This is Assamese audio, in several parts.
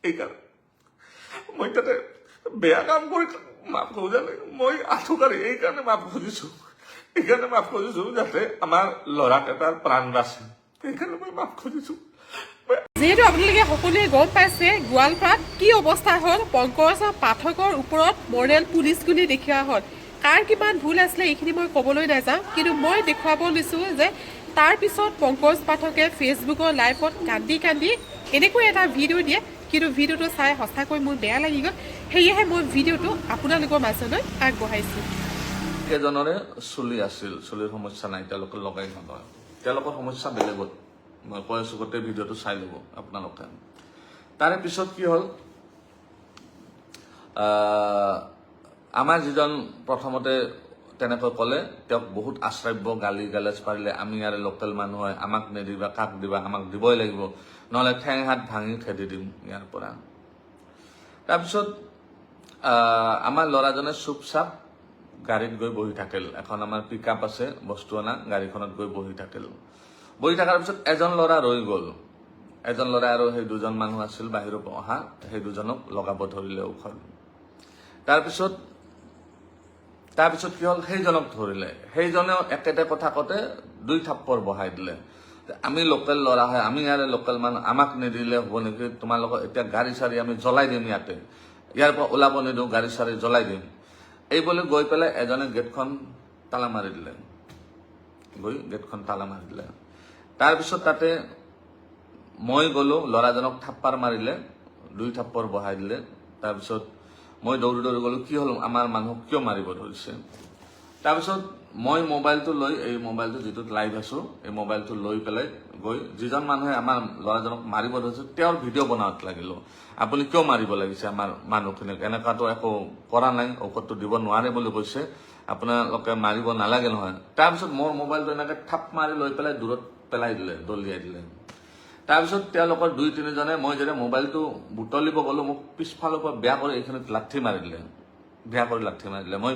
এইকাৰণে মই তাতে বেয়া কাম কৰি মাফ খোজা নাই মই আঠুকাৰী এইকাৰণে মাফ খুজিছো যাতে আমাৰ ল'ৰাক এটাৰ প্ৰাণ বাচে সেইকাৰণে মই মাফ খুজিছো যিহেতু আপোনালোকে সকলোৱে গম পাইছে গোৱালপাৰাত কি অৱস্থা হ'ল পংকজ পাঠকৰ ওপৰত মডেল পুলিচ গুলি দেখুওৱা হ'ল কাৰ কিমান ভুল আছিলে এইখিনি মই ক'বলৈ নাযাওঁ কিন্তু মই দেখুৱাব লৈছোঁ যে তাৰ পিছত পংকজ পাঠকে ফেচবুকৰ লাইভত কান্দি কান্দি এনেকৈ এটা ভিডিঅ' দিয়ে কিন্তু ভিডিঅ'টো চাই সঁচাকৈ মোৰ বেয়া লাগি গ'ল সেয়েহে মই ভিডিঅ'টো আপোনালোকৰ মাজলৈ আগবঢ়াইছোঁ কেইজনৰে চুলি আছিল চুলিৰ সমস্যা নাই তেওঁলোকে লগাই নলয় তেওঁলোকৰ সমস্যা বেলেগত মই কৈ আছো গোটেই ভিডিঅ'টো চাই ল'ব আপোনালোকে তাৰে পিছত কি হ'ল আমাৰ যিজন প্ৰথমতে তেনেকৈ ক'লে তেওঁক বহুত আশ্ৰব্য গালি গালাজ পাৰিলে আমি ইয়াৰে লোকেল মানুহ হয় আমাক নিদিবা কাক দিবা আমাক দিবই লাগিব নহ'লে ঠেং হাত ভাঙি খেদি দিম ইয়াৰ পৰা তাৰপিছত আমাৰ ল'ৰাজনে চুপচাপ গাড়ীত গৈ বহি থাকিল এখন আমাৰ পিক আপ আছে বস্তু অনা গাড়ীখনত গৈ বহি থাকিল বহি থকাৰ পিছত এজন ল'ৰা ৰৈ গ'ল এজন ল'ৰা আৰু সেই দুজন মানুহ আছিল বাহিৰৰ পৰা অহা সেই দুজনক লগাব ধৰিলে উখল তাৰপিছত কি হ'ল সেইজনক ধৰিলে সেইজনেও একেটা কথা কওঁতে 2 থাপ্পৰ বহাই দিলে আমি লোকেল ল'ৰা হয় আমি ইয়াৰে লোকেল মানুহ আমাক নিদিলে হ'ব নেকি তোমালোকক এতিয়া গাড়ী চাৰি আমি জ্বলাই দিম ইয়াৰ পৰা ওলাব নিদিওঁ গাড়ী চাৰি জ্বলাই দিম এই বুলি গৈ পেলাই এজনে গেটখন তালা মাৰি দিলে তাৰপিছত তাতে মই গ'লো ল'ৰাজনক থাপ্পাৰ মাৰিলে 2 থাপ্পৰ বহাই দিলে তাৰপিছত মই দৌৰি গ'লো কি হ'ল আমাৰ মানুহক কিয় মাৰিব ধৰিছে তাৰপিছত মই মোবাইলটো লৈ এই মোবাইলটো যিটোত লাইভ আছো এই মোবাইলটো লৈ পেলাই গৈ যিজন মানুহে আমাৰ ল'ৰাজনক মাৰিব ধৰিছে তেওঁৰ ভিডিঅ' বনাওঁত লাগিলো আপুনি কিয় মাৰিব লাগিছে আমাৰ মানুহখিনিক এনেকুৱাতো একো কৰা নাই ঔষধটো দিব নোৱাৰে বুলি কৈছে আপোনালোকে মাৰিব নালাগে নহয় তাৰপিছত মোৰ মোবাইলটো এনেকৈ থাপ মাৰি লৈ পেলাই দূৰত পেলাই দিলে দলিয়াই দিলে তাৰপিছত তেওঁলোকৰ 2-3 জনে মই যেতিয়া মোবাইলটো বুটলিব গ'লো মোক পিছফালৰ পৰা বেয়া কৰি এইখিনিত লাঠি মাৰি দিলে মই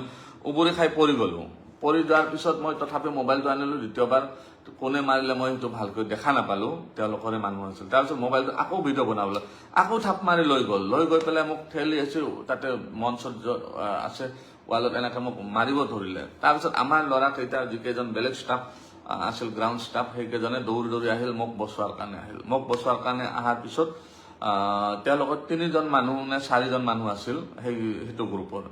উবৰি খাই পৰি গ'লো পৰি যোৱাৰ পিছত মই তথাপি মোবাইলটো আনিলো দ্বিতীয়বাৰ কোনে মাৰিলে মই সেইটো ভালকৈ দেখা নাপালো তেওঁলোকৰে মানুহ আছিল তাৰপিছত মোবাইলটো আকৌ ভিডিঅ' বনাবলৈ আকৌ থাপ মাৰি লৈ গৈ পেলাই মোক ঠেলি আছো তাতে মঞ্চত আছে ৱালত এনেকৈ মোক মাৰিব ধৰিলে তাৰপিছত আমাৰ ল'ৰা কেইটা যিকেইজন বেলেগ ষ্টাফ আছিল গ্ৰাউণ্ড ষ্টাফ সেইকেইজনে দৌৰি আহিল মোক বচোৱাৰ কাৰণে অহাৰ পিছত তেওঁলোকৰ 3জন মানুহ নে 4জন মানুহ আছিল সেইটো গ্ৰুপৰ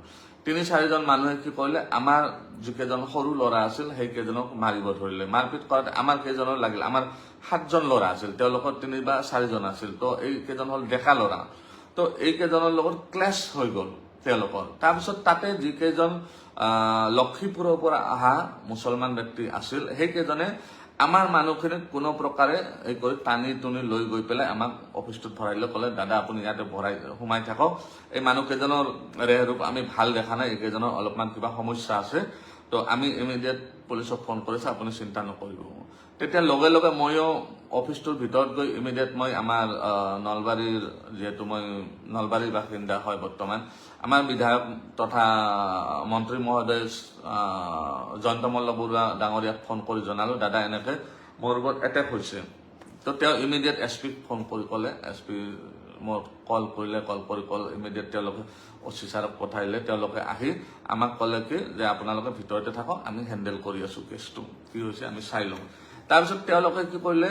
3-4জন মানুহে কি কৰিলে আমাৰ যিকেইজন সৰু ল'ৰা আছিল সেইকেইজনক মাৰিব ধৰিলে মাৰপিট কৰাতে আমাৰ কেইজনৰ লাগিল আমাৰ 7জন ল'ৰা আছিল তেওঁলোকৰ 3 বা 4জন আছিল তো এই কেইজন হ'ল ডেকা ল'ৰা তো এই কেইজনৰ লগত ক্লেছ হৈ গ'ল তেওঁলোকৰ তাৰপিছত তাতে যিকেইজন লক্ষীপুৰৰ পৰা অহা মুছলমান ব্যক্তি আছিল সেইকেইজনে আমাৰ মানুহখিনিক কোনো প্ৰকাৰে এই কৰি টানি টুনি লৈ গৈ পেলাই আমাক অফিচটোত ভৰাইলে ক'লে দাদা আপুনি ইয়াতে সোমাই থাকক এই মানুহকেইজনৰ ৰেহৰূপ আমি ভাল দেখা নাই এইকেইজনৰ অলপমান কিবা সমস্যা আছে তো আমি ইমিডিয়েট পুলিচক ফোন কৰিছো আপুনি চিন্তা নকৰিব তেতিয়া লগে লগে ময়ো অফিচটোৰ ভিতৰত গৈ ইমিডিয়েট মই আমাৰ নলবাৰীৰ যেহেতু মই নলবাৰীৰ বাসিন্দা হয় বৰ্তমান আমাৰ বিধায়ক তথা মন্ত্ৰী মহোদয় জয়ন্ত মল্ল বৰুৱা ডাঙৰীয়াক ফোন কৰি জনালো দাদা এনেকৈ মোৰ ওপৰত এটেক হৈছে তো তেওঁ ইমিডিয়েট এছপিক ফোন কৰি ক'লে এছপি মোৰ কল ইমিডিয়েট তেওঁলোকে অচি ছাৰক পঠাইলে তেওঁলোকে আহি আমাক ক'লে কি যে আপোনালোকে ভিতৰতে থাকক আমি হেণ্ডেল কৰি আছো কেছটো কি হৈছে আমি চাই লওঁ তাৰপিছত তেওঁলোকে কি কৰিলে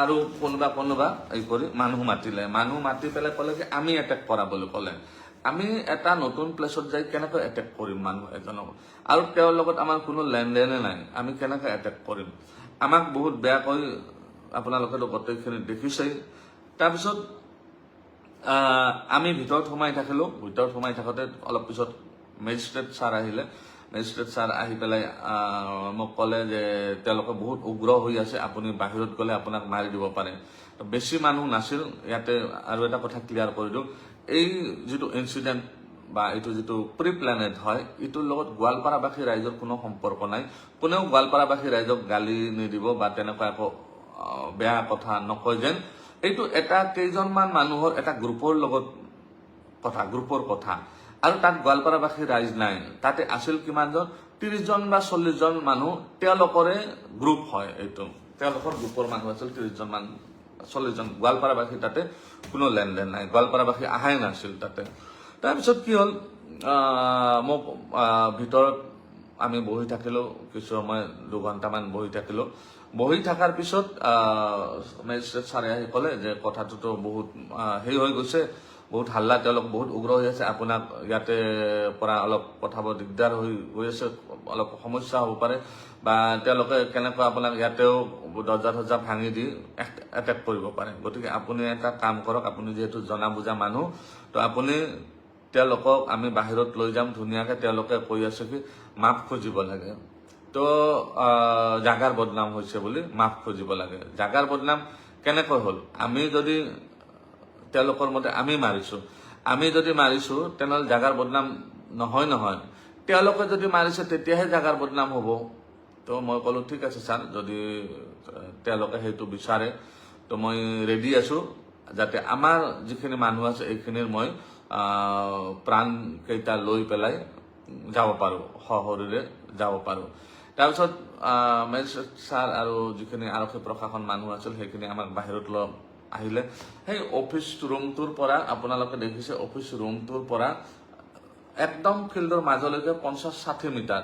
আৰু কোনোবা এই কৰি মানুহ মাতি পেলাই ক'লে কি আমি এটেক কৰা বুলি ক'লে আমি এটা নতুন প্লেচত যাই কেনেকৈ এটেক কৰিম মানুহ এজনক আৰু তেওঁৰ লগত আমাৰ কোনো লেনদেনে নাই আমি কেনেকৈ এটেক কৰিম আমাক বহুত বেয়াকৈ আপোনালোকেতো গোটেইখিনি দেখিছেই তাৰপিছত আমি ভিতৰত সোমাই থাকোঁতে অলপ পিছত মেজিষ্ট্ৰেট ছাৰ আহি পেলাই মোক ক'লে যে তেওঁলোকে বহুত উগ্ৰ হৈ আছে আপুনি বাহিৰত গ'লে আপোনাক মাৰি দিব পাৰে বেছি মানুহ নাছিল ইয়াতে আৰু এটা কথা ক্লিয়াৰ কৰি দিওঁ এই যিটো ইনচিডেণ্ট বা এইটো যিটো প্ৰি প্লেনেড হয় এইটোৰ লগত গোৱালপাৰাবাসী ৰাইজৰ কোনো সম্পৰ্ক নাই কোনেও গোৱালপাৰাবাসী ৰাইজক গালি নিদিব বা তেনেকুৱা একো বেয়া কথা নকয় যেন এইটো এটা কেইজনমান মানুহৰ এটা গ্ৰুপৰ লগত গ্ৰুপৰ কথা আৰু তাত গোৱালপাৰাবাসী ৰাইজ নাই তাতে আছিল কিমানজন 30জন বা 40জন মানুহ তেওঁলোকৰে গ্ৰুপ হয় এইটো তেওঁলোকৰ গ্ৰুপৰ মানুহ আছিল 30জন মান 40 জন গোৱালপাৰাবাসী তাতে কোনো লেনদেন নাই, গোৱালপাৰাবাসী আহাই নাছিল তাতে। তাৰপিছত কি হ'ল, মোক ভিতৰত আমি বহি থাকিলো, কিছু সময় 2 ঘণ্টামান বহি থাকিলো। বহি থকাৰ পিছত মেজিষ্ট্ৰেট ছাৰে আহি ক'লে যে কথাটোতো বহুত হেৰি হৈ গৈছে, বহুত হাল্লা, তেওঁলোক বহুত উগ্ৰ হৈ আছে, আপোনাক ইয়াতে পৰা অলপ পঠাব দিগদাৰ হৈ গৈ আছে, অলপ সমস্যা হ'ব পাৰে, বা তেওঁলোকে কেনেকৈ আপোনাক ইয়াতেও দৰ্জা ভাঙি দি এটেক কৰিব পাৰে। গতিকে আপুনি এটা কাম কৰক, আপুনি যিহেতু জনা বুজা মানুহ, তো আপুনি তেওঁলোকক আমি বাহিৰত লৈ যাম ধুনীয়াকৈ। তেওঁলোকে কৈ আছে কি মাফ খুজিব লাগে, তো জাগাৰ বদনাম হৈছে বুলি মাফ খুজিব লাগে। জাগাৰ বদনাম কেনেকৈ হ'ল? আমি যদি তেওঁলোকৰ মতে আমি যদি মাৰিছো তেনেহ'লে জাগাৰ বদনাম নহয়। তেওঁলোকে যদি মাৰিছে তেতিয়াহে জাগাৰ বদনাম হ'ব। তো মই ক'লো ঠিক আছে ছাৰ, যদি তেওঁলোকে সেইটো বিচাৰে তো মই ৰেডি আছো, যাতে আমাৰ যিখিনি মানুহ আছে এইখিনিৰ মই প্ৰাণকেইটা লৈ পেলাই যাব পাৰোঁ, সশৰীৰে যাব পাৰোঁ। তাৰপিছত মেজিষ্ট্ৰেট ছাৰ আৰু যিখিনি আৰক্ষী প্ৰশাসন মানুহ আছিল সেইখিনি আমাক বাহিৰত আহিলে। সেই অফিচ ৰুমটোৰ পৰা আপোনালোকে দেখিছে, অফিচ ৰুমটোৰ পৰা একদম ফিল্ডৰ মাজলৈকে 50-60 মিটাৰ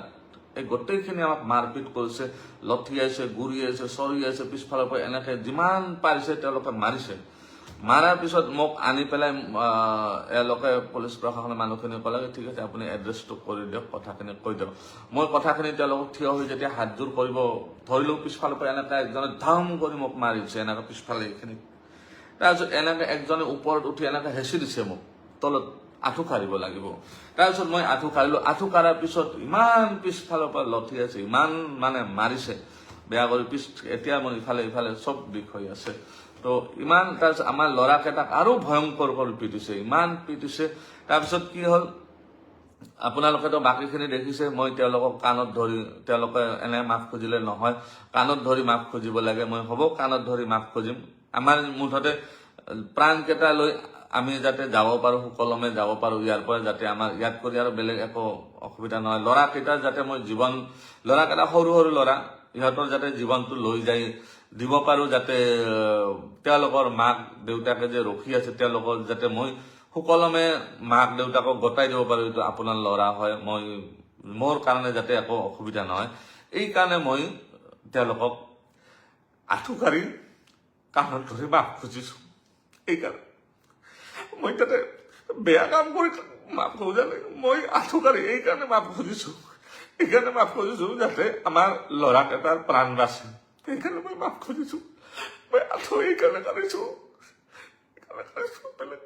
এই গোটেইখিনি আমাক মাৰপিট কৰিছে, লঠিয়াইছে, গুৰিয়াইছে, চৰিয়াইছে, পিছফালৰ পৰা এনেকে যিমান পাৰিছে তেওঁলোকে মাৰিছে। মাৰাৰ পিছত মোক আনি পেলাই এওঁলোকে পুলিচ প্ৰশাসনৰ মানুহখিনি ক'লে ঠিক আছে আপুনি এড্ৰেছটো কৰি দিয়ক, কথাখিনি কৈ দিয়ক। মই কথাখিনি তেওঁলোকক থিয় হৈ যেতিয়া হাতযোৰ কৰিব ধৰিলো, পিছফালৰ পৰা এনেকে একজনে ধাম কৰি মোক মাৰিছে, এনেকে পিছফালে এইখিনি। তাৰপিছত এনেকে একজনে ওপৰত উঠি এনেকে হেঁচি দিছে মোক, তলত আঁঠু কাঢ়িব লাগিব। তাৰপিছত মই আঁঠু কাঢ়িলো, আঁঠু কাঢ়াৰ পিছত ইমান পিছফালৰ পৰা লঠি আছে, ইমান মানে মাৰিছে বেয়া কৰি, এতিয়া মোৰ ইফালে চব বিষ হৈ আছে। তো ইমান, তাৰপিছত আমাৰ ল'ৰাকেইটাক আৰু ভয়ংকৰ কৰি পিটিছে, ইমান পিটিছে। তাৰপিছত কি হ'ল, আপোনালোকেতো বাকীখিনি দেখিছে, মই তেওঁলোকক কাণত ধৰি, তেওঁলোকে এনে মাফ খুজিলে নহয়, কাণত ধৰি মাফ খুজিব লাগে। মই হ'ব কাণত ধৰি মাফ খুজিম, আমাৰ মুঠতে প্ৰাণকেইটা লৈ আমি যাতে যাব পাৰোঁ, সুকলমে যাব পাৰোঁ ইয়াৰ পৰা, যাতে আমাৰ ইয়াত কৰি আৰু বেলেগ একো অসুবিধা নহয়। ল'ৰাকেইটাৰ যাতে মই ল'ৰাকেইটা সৰু ল'ৰা, ইহঁতৰ যাতে জীৱনটো লৈ যাই দিব পাৰোঁ, যাতে তেওঁলোকৰ মাক দেউতাকে যে ৰখি আছে তেওঁলোকৰ যাতে মই সুকলমে মাক দেউতাকক গতাই দিব পাৰোঁ, এইটো আপোনাৰ ল'ৰা হয়, মোৰ কাৰণে যাতে একো অসুবিধা নহয়, এই কাৰণে মই তেওঁলোকক আঁঠু কাঢ়ি কাণত ধৰি মাফ খুজিছো। এইকাৰণে মই তাতে বেয়া কাম কৰি মাফ খোজা নাই, মই আঁঠু কাঢ়ি এইকাৰণে মাফ খুজিছো, যাতে আমাৰ ল'ৰাকেইটাৰ প্ৰাণ বাচে, সেইকাৰণে মই মাফ খুজিছো। মই আঁঠু এইকাৰণে কাঢ়িছো, বেলেগ